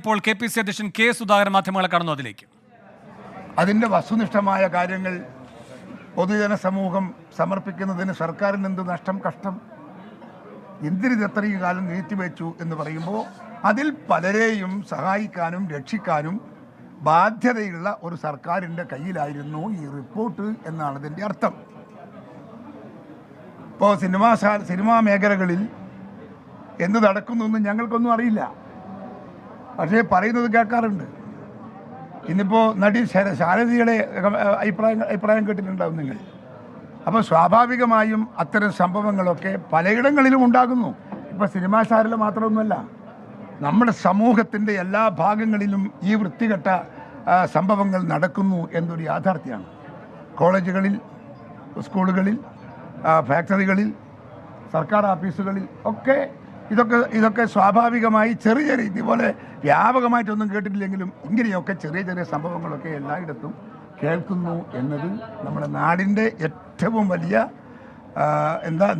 ഇപ്പോൾ KPC അധ്യക്ഷൻ K Sudhakaran മാധ്യമങ്ങളെ കടന്നു അതിലേക്ക്. അതിൻ്റെ വസ്തുനിഷ്ഠമായ കാര്യങ്ങൾ പൊതുജന സമൂഹം സമർപ്പിക്കുന്നതിന് സർക്കാരിന് എന്ത് നഷ്ടം കഷ്ടം, എന്തിനിത് എത്രയും കാലം നീട്ടിവെച്ചു എന്ന് പറയുമ്പോൾ അതിൽ പലരെയും സഹായിക്കാനും രക്ഷിക്കാനും ബാധ്യതയുള്ള ഒരു സർക്കാരിൻ്റെ കയ്യിലായിരുന്നു ഈ റിപ്പോർട്ട് എന്നാണ് ഇതിൻ്റെ അർത്ഥം. ഇപ്പോൾ സിനിമാ മേഖലകളിൽ എന്ത് നടക്കുന്നു എന്ന് ഞങ്ങൾക്കൊന്നും അറിയില്ല, പക്ഷേ പറയുന്നത് കേൾക്കാറുണ്ട്. ഇന്നിപ്പോൾ നടി ശാരദയുടെ അഭിപ്രായം കേട്ടിട്ടുണ്ടാവും നിങ്ങൾ. അപ്പോൾ സ്വാഭാവികമായും അത്തരം സംഭവങ്ങളൊക്കെ പലയിടങ്ങളിലും ഉണ്ടാകുന്നു. ഇപ്പോൾ സിനിമാ ശാരദ മാത്രമൊന്നുമല്ല, നമ്മുടെ സമൂഹത്തിൻ്റെ എല്ലാ ഭാഗങ്ങളിലും ഈ വൃത്തികെട്ട സംഭവങ്ങൾ നടക്കുന്നു എന്നൊരു യാഥാർത്ഥ്യമാണ്. കോളേജുകളിൽ, സ്കൂളുകളിൽ, ഫാക്ടറികളിൽ, സർക്കാർ ഓഫീസുകളിൽ ഒക്കെ ഇതൊക്കെ സ്വാഭാവികമായി ചെറിയ ഇതുപോലെ വ്യാപകമായിട്ടൊന്നും കേട്ടിട്ടില്ലെങ്കിലും ഇങ്ങനെയൊക്കെ ചെറിയ സംഭവങ്ങളൊക്കെ എല്ലായിടത്തും കേൾക്കുന്നു എന്നത് നമ്മുടെ നാടിൻ്റെ ഏറ്റവും വലിയ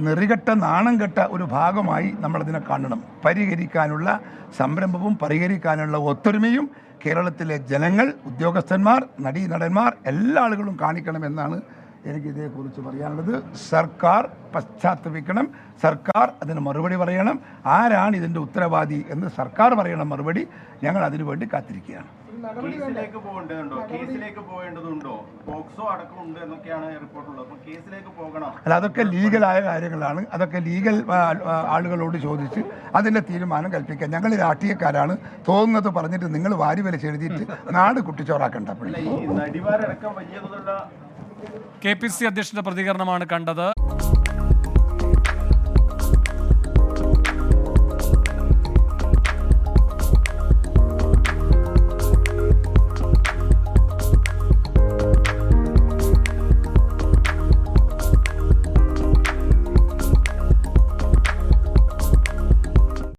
നെറികെട്ട നാണം കെട്ട ഒരു ഭാഗമായി നമ്മളതിനെ കാണണം. പരിഹരിക്കാനുള്ള സംരംഭവും പരിഹരിക്കാനുള്ള ഒത്തൊരുമയും കേരളത്തിലെ ജനങ്ങൾ, ഉദ്യോഗസ്ഥന്മാർ, നടീനടന്മാർ എല്ലാ ആളുകളും കാണിക്കണമെന്നാണ് എനിക്കിതേക്കുറിച്ച് പറയാനുള്ളത്. സർക്കാർ പശ്ചാത്തപിക്കണം, സർക്കാർ അതിന് മറുപടി പറയണം. ആരാണ് ഇതിൻ്റെ ഉത്തരവാദി എന്ന് സർക്കാർ പറയണം മറുപടി. ഞങ്ങൾ അതിനുവേണ്ടി കാത്തിരിക്കുകയാണ്. അല്ല, അതൊക്കെ ലീഗലായ കാര്യങ്ങളാണ്. അതൊക്കെ ലീഗൽ ആളുകളോട് ചോദിച്ച് അതിൻ്റെ തീരുമാനം കൽപ്പിക്കാം. ഞങ്ങൾ രാഷ്ട്രീയക്കാരാണ്, തോന്നുന്നത് പറഞ്ഞിട്ട് നിങ്ങൾ വാരി വലിച്ചെഴുതിയിട്ട് നാട് കുട്ടിച്ചോറാക്കണ്ട. KPC അധ്യക്ഷന്റെ പ്രതികരണമാണ് കണ്ടത്.